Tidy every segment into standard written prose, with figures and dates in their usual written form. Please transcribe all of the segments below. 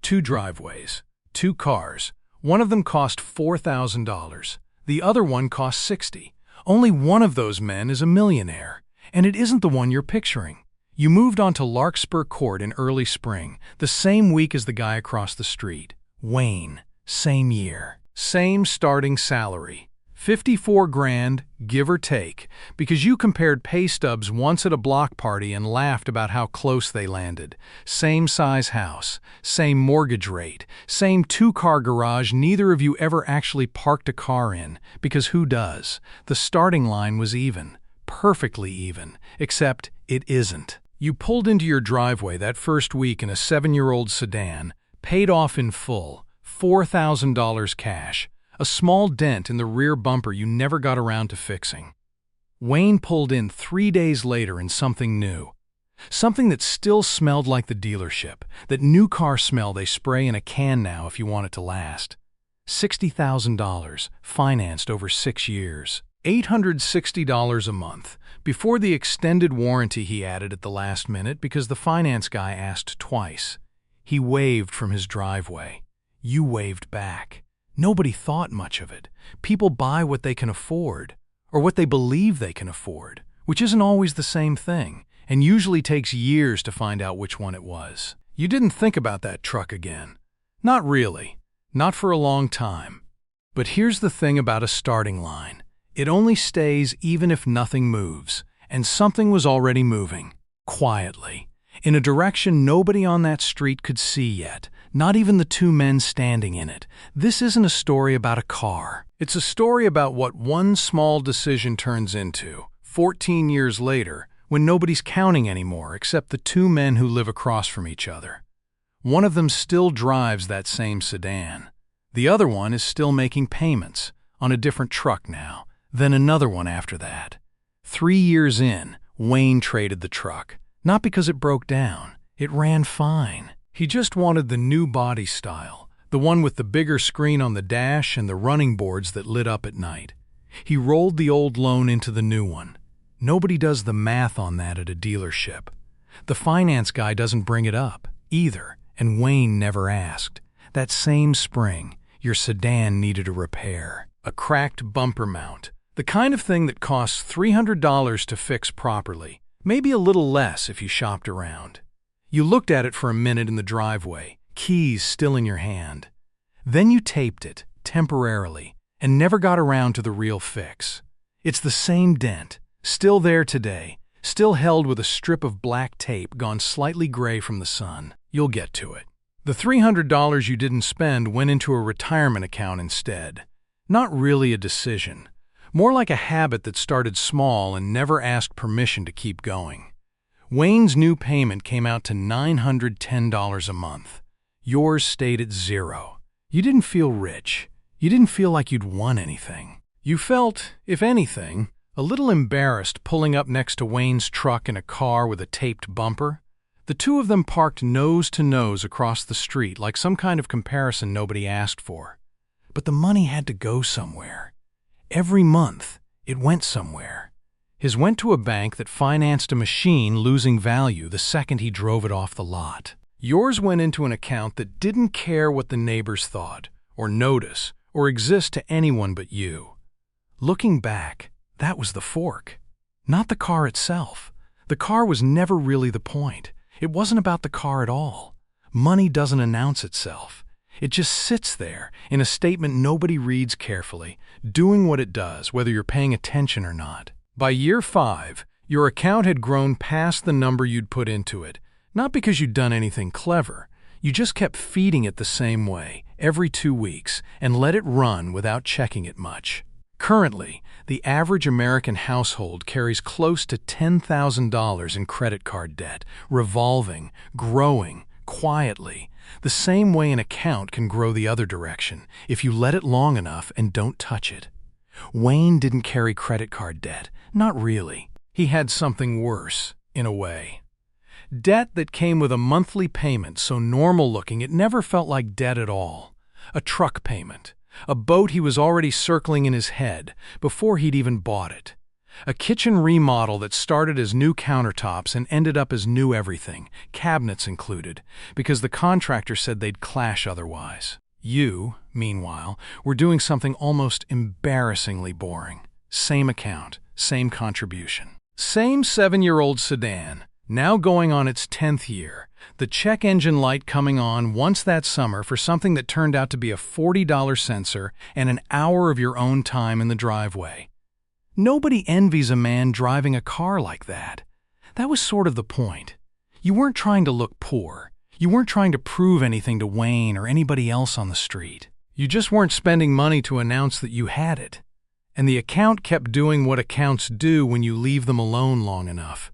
Two driveways, two cars. One of them cost $4,000. The other one cost $60,000. Only one of those men is a millionaire, and it isn't the one you're picturing. You moved onto Larkspur Court in early spring, the same week as the guy across the street. Wayne, same year, same starting salary. 54 grand, give or take, because you compared pay stubs once at a block party and laughed about how close they landed. Same size house, same mortgage rate, same two-car garage neither of you ever actually parked a car in, because who does? The starting line was even, perfectly even, except it isn't. You pulled into your driveway that first week in a 7-year-old sedan, paid off in full, $4,000 cash. A small dent in the rear bumper you never got around to fixing. Wayne pulled in 3 days later in something new. Something that still smelled like the dealership, that new car smell they spray in a can now if you want it to last. $60,000, financed over 6 years. $860 a month, before the extended warranty he added at the last minute because the finance guy asked twice. He waved from his driveway. You waved back. Nobody thought much of it. People buy what they can afford, or what they believe they can afford, which isn't always the same thing, and usually takes years to find out which one it was. You didn't think about that truck again. Not really. Not for a long time. But here's the thing about a starting line. It only stays even if nothing moves, and something was already moving, quietly, in a direction nobody on that street could see yet. Not even the two men standing in it. This isn't a story about a car. It's a story about what one small decision turns into, 14 years later, when nobody's counting anymore except the two men who live across from each other. One of them still drives that same sedan. The other one is still making payments, on a different truck now, then another one after that. 3 years in, Wayne traded the truck. Not because it broke down. It ran fine. He just wanted the new body style, the one with the bigger screen on the dash and the running boards that lit up at night. He rolled the old loan into the new one. Nobody does the math on that at a dealership. The finance guy doesn't bring it up, either, and Wayne never asked. That same spring, your sedan needed a repair. A cracked bumper mount. The kind of thing that costs $300 to fix properly, maybe a little less if you shopped around. You looked at it for a minute in the driveway, keys still in your hand. Then you taped it, temporarily, and never got around to the real fix. It's the same dent, still there today, still held with a strip of black tape gone slightly gray from the sun. You'll get to it. The $300 you didn't spend went into a retirement account instead. Not really a decision. More like a habit that started small and never asked permission to keep going. Wayne's new payment came out to $910 a month. Yours stayed at $0. You didn't feel rich. You didn't feel like you'd won anything. You felt, if anything, a little embarrassed pulling up next to Wayne's truck in a car with a taped bumper. The two of them parked nose to nose across the street like some kind of comparison nobody asked for. But the money had to go somewhere. Every month, it went somewhere. His went to a bank that financed a machine losing value the second he drove it off the lot. Yours went into an account that didn't care what the neighbors thought, or notice, or exist to anyone but you. Looking back, that was the fork. Not the car itself. The car was never really the point. It wasn't about the car at all. Money doesn't announce itself. It just sits there, in a statement nobody reads carefully, doing what it does, whether you're paying attention or not. By year 5, your account had grown past the number you'd put into it, not because you'd done anything clever. You just kept feeding it the same way, every 2 weeks, and let it run without checking it much. Currently, the average American household carries close to $10,000 in credit card debt, revolving, growing, quietly, the same way an account can grow the other direction, if you let it long enough and don't touch it. Wayne didn't carry credit card debt. Not really. He had something worse, in a way. Debt that came with a monthly payment so normal-looking it never felt like debt at all. A truck payment. A boat he was already circling in his head before he'd even bought it. A kitchen remodel that started as new countertops and ended up as new everything, cabinets included, because the contractor said they'd clash otherwise. You, meanwhile, were doing something almost embarrassingly boring. Same account, same contribution. Same 7-year-old sedan, now going on its 10th year. The check engine light coming on once that summer for something that turned out to be a $40 sensor and an hour of your own time in the driveway. Nobody envies a man driving a car like that. That was sort of the point. You weren't trying to look poor. You weren't trying to prove anything to Wayne or anybody else on the street. You just weren't spending money to announce that you had it. And the account kept doing what accounts do when you leave them alone long enough.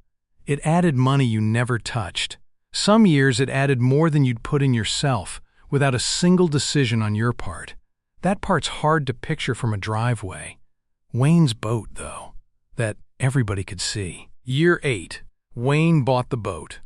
It added money you never touched. Some years it added more than you'd put in yourself, without a single decision on your part. That part's hard to picture from a driveway. Wayne's boat, though, that everybody could see. Year 8. Wayne bought the boat.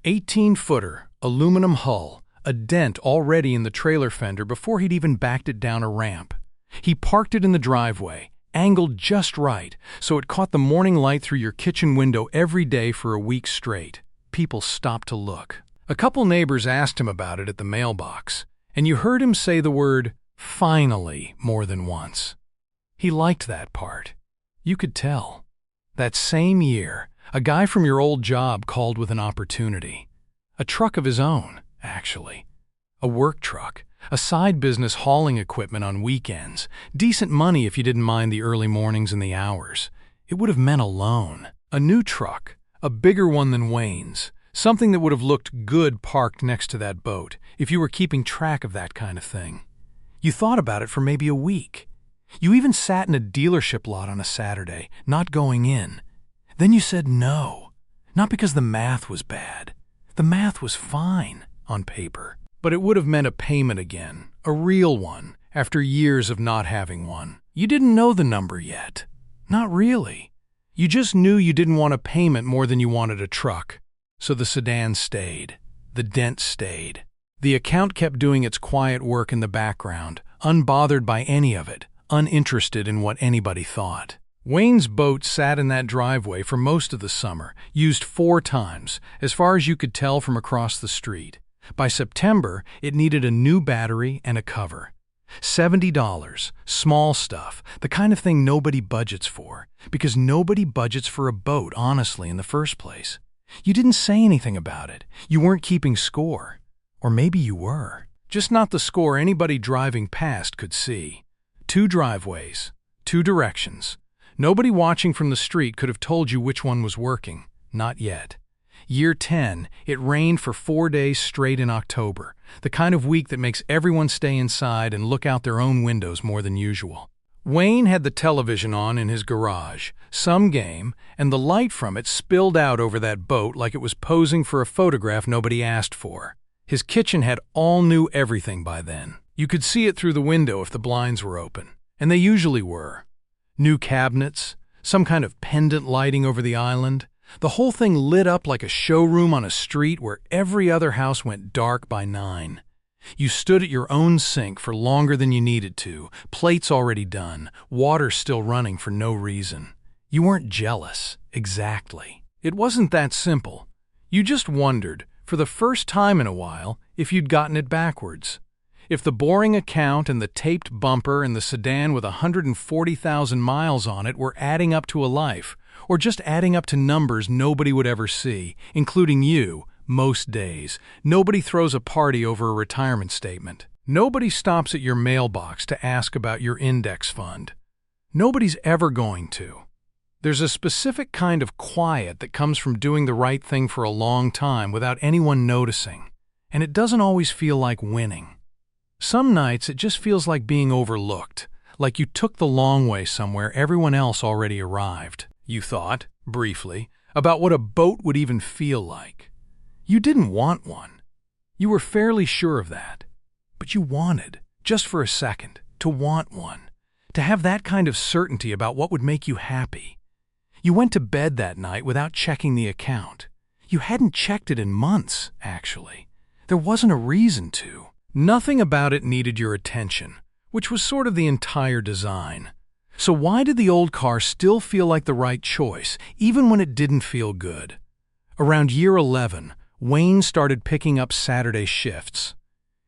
18-footer, aluminum hull, a dent already in the trailer fender before he'd even backed it down a ramp. He parked it in the driveway, angled just right, so it caught the morning light through your kitchen window every day for a week straight. People stopped to look. A couple neighbors asked him about it at the mailbox, and you heard him say the word, "finally," more than once. He liked that part. You could tell. That same year, a guy from your old job called with an opportunity. A truck of his own, actually. A work truck, a side business hauling equipment on weekends, decent money if you didn't mind the early mornings and the hours. It would have meant a loan. A new truck, a bigger one than Wayne's, something that would have looked good parked next to that boat, if you were keeping track of that kind of thing. You thought about it for maybe a week. You even sat in a dealership lot on a Saturday, not going in. Then you said no. Not because the math was bad. The math was fine, on paper. But it would have meant a payment again, a real one, after years of not having one. You didn't know the number yet. Not really. You just knew you didn't want a payment more than you wanted a truck. So the sedan stayed. The dent stayed. The account kept doing its quiet work in the background, unbothered by any of it, uninterested in what anybody thought. Wayne's boat sat in that driveway for most of the summer, used 4 times, as far as you could tell from across the street. By September, it needed a new battery and a cover. $70, small stuff, the kind of thing nobody budgets for, because nobody budgets for a boat, honestly, in the first place. You didn't say anything about it. You weren't keeping score. Or maybe you were. Just not the score anybody driving past could see. 2 driveways, 2 directions. Nobody watching from the street could have told you which one was working. Not yet. Year 10, it rained for 4 days straight in October, the kind of week that makes everyone stay inside and look out their own windows more than usual. Wayne had the television on in his garage, some game, and the light from it spilled out over that boat like it was posing for a photograph nobody asked for. His kitchen had all new everything by then. You could see it through the window if the blinds were open, and they usually were. New cabinets, some kind of pendant lighting over the island. The whole thing lit up like a showroom on a street where every other house went dark by 9. You stood at your own sink for longer than you needed to, plates already done, water still running for no reason. You weren't jealous, exactly. It wasn't that simple. You just wondered, for the first time in a while, if you'd gotten it backwards. If the boring account and the taped bumper and the sedan with 140,000 miles on it were adding up to a life, or just adding up to numbers nobody would ever see, including you, most days. Nobody throws a party over a retirement statement. Nobody stops at your mailbox to ask about your index fund. Nobody's ever going to. There's a specific kind of quiet that comes from doing the right thing for a long time without anyone noticing, and it doesn't always feel like winning. Some nights it just feels like being overlooked, like you took the long way somewhere everyone else already arrived. You thought, briefly, about what a boat would even feel like. You didn't want one. You were fairly sure of that. But you wanted, just for a second, to want one, to have that kind of certainty about what would make you happy. You went to bed that night without checking the account. You hadn't checked it in months, actually. There wasn't a reason to. Nothing about it needed your attention, which was sort of the entire design. So why did the old car still feel like the right choice, even when it didn't feel good? Around year 11, Wayne started picking up Saturday shifts.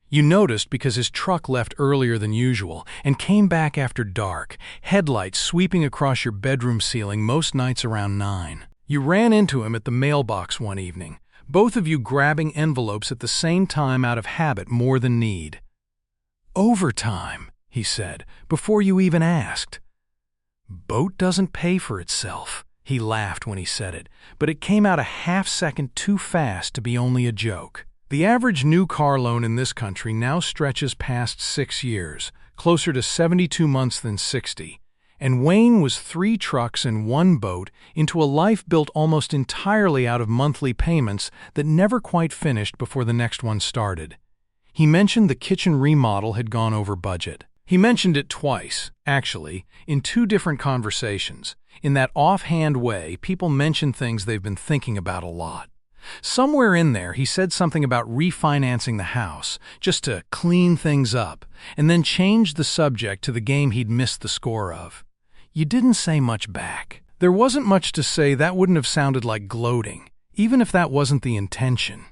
You noticed because his truck left earlier than usual and came back after dark, headlights sweeping across your bedroom ceiling most nights around 9. You ran into him at the mailbox one evening, both of you grabbing envelopes at the same time out of habit more than need. "Overtime," he said, before you even asked. "Boat doesn't pay for itself," he laughed when he said it, but it came out a half-second too fast to be only a joke. The average new car loan in this country now stretches past 6 years, closer to 72 months than 60, and Wayne was 3 trucks and 1 boat into a life built almost entirely out of monthly payments that never quite finished before the next one started. He mentioned the kitchen remodel had gone over budget. He mentioned it twice, actually, in 2 different conversations. In that offhand way, people mention things they've been thinking about a lot. Somewhere in there, he said something about refinancing the house, just to clean things up, and then changed the subject to the game he'd missed the score of. You didn't say much back. There wasn't much to say. That wouldn't have sounded like gloating, even if that wasn't the intention.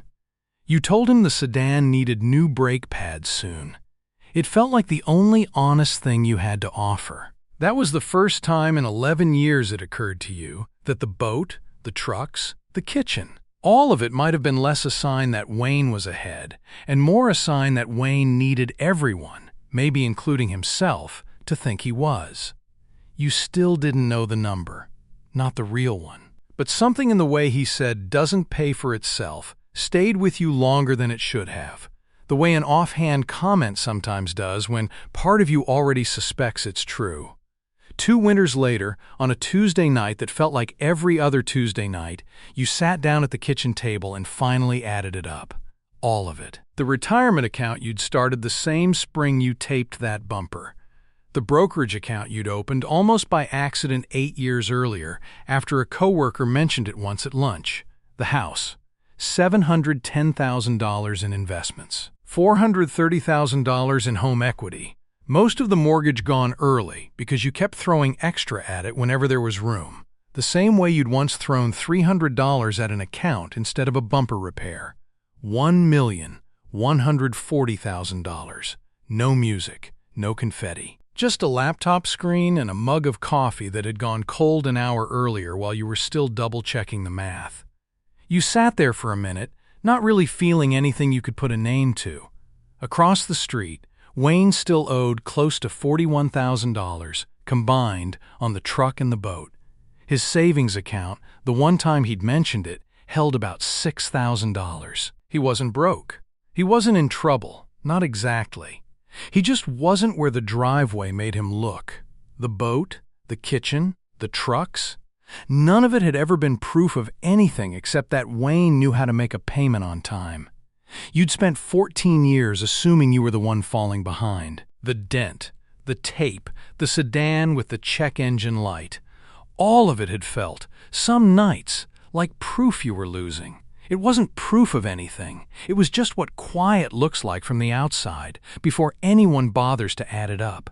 You told him the sedan needed new brake pads soon. It felt like the only honest thing you had to offer. That was the first time in 11 years it occurred to you that the boat, the trucks, the kitchen, all of it might have been less a sign that Wayne was ahead, and more a sign that Wayne needed everyone, maybe including himself, to think he was. You still didn't know the number, not the real one. But something in the way he said "doesn't pay for itself" stayed with you longer than it should have. The way an offhand comment sometimes does when part of you already suspects it's true. 2 winters later, on a Tuesday night that felt like every other Tuesday night, you sat down at the kitchen table and finally added it up. All of it. The retirement account you'd started the same spring you taped that bumper. The brokerage account you'd opened almost by accident 8 years earlier after a coworker mentioned it once at lunch. The house. $710,000 in investments. $430,000 in home equity. Most of the mortgage gone early because you kept throwing extra at it whenever there was room, the same way you'd once thrown $300 at an account instead of a bumper repair. $1,140,000. No music, no confetti. Just a laptop screen and a mug of coffee that had gone cold an hour earlier while you were still double-checking the math. You sat there for a minute, not really feeling anything you could put a name to. Across the street, Wayne still owed close to $41,000 combined on the truck and the boat. His savings account, the one time he'd mentioned it, held about $6,000. He wasn't broke. He wasn't in trouble, not exactly. He just wasn't where the driveway made him look. The boat, the kitchen, the trucks, none of it had ever been proof of anything except that Wayne knew how to make a payment on time. You'd spent 14 years assuming you were the one falling behind. The dent, the tape, the sedan with the check engine light. All of it had felt, some nights, like proof you were losing. It wasn't proof of anything. It was just what quiet looks like from the outside, before anyone bothers to add it up.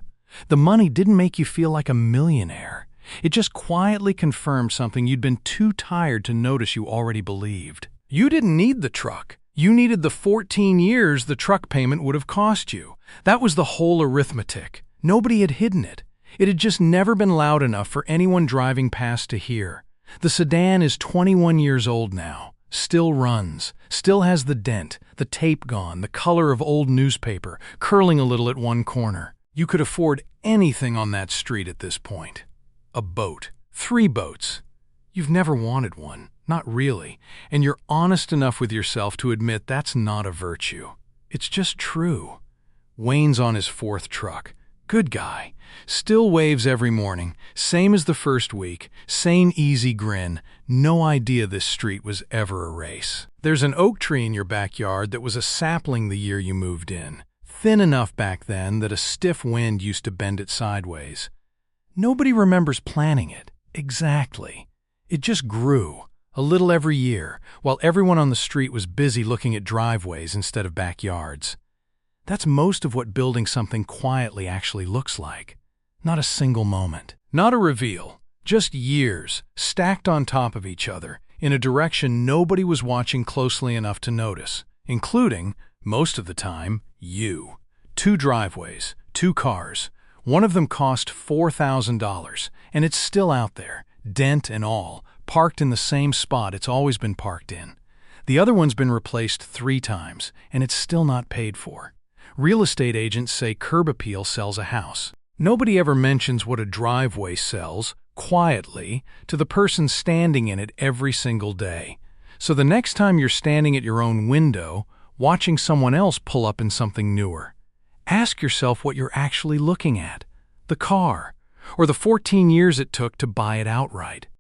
The money didn't make you feel like a millionaire. It just quietly confirmed something you'd been too tired to notice you already believed. You didn't need the truck. You needed the 14 years the truck payment would have cost you. That was the whole arithmetic. Nobody had hidden it. It had just never been loud enough for anyone driving past to hear. The sedan is 21 years old now, still runs, still has the dent, the tape gone, the color of old newspaper, curling a little at one corner. You could afford anything on that street at this point. A boat. 3 boats. You've never wanted one. Not really, and you're honest enough with yourself to admit that's not a virtue. It's just true. Wayne's on his 4th truck. Good guy. Still waves every morning, same as the first week, same easy grin, no idea this street was ever a race. There's an oak tree in your backyard that was a sapling the year you moved in, thin enough back then that a stiff wind used to bend it sideways. Nobody remembers planting it, exactly. It just grew. A little every year, while everyone on the street was busy looking at driveways instead of backyards. That's most of what building something quietly actually looks like. Not a single moment. Not a reveal. Just years, stacked on top of each other, in a direction nobody was watching closely enough to notice, including, most of the time, you. 2 driveways, 2 cars. One of them cost $4,000, and it's still out there, dent and all, parked in the same spot it's always been parked in. The other one's been replaced 3 times, and it's still not paid for. Real estate agents say curb appeal sells a house. Nobody ever mentions what a driveway sells, quietly, to the person standing in it every single day. So the next time you're standing at your own window, watching someone else pull up in something newer, ask yourself what you're actually looking at: the car, or the 14 years it took to buy it outright.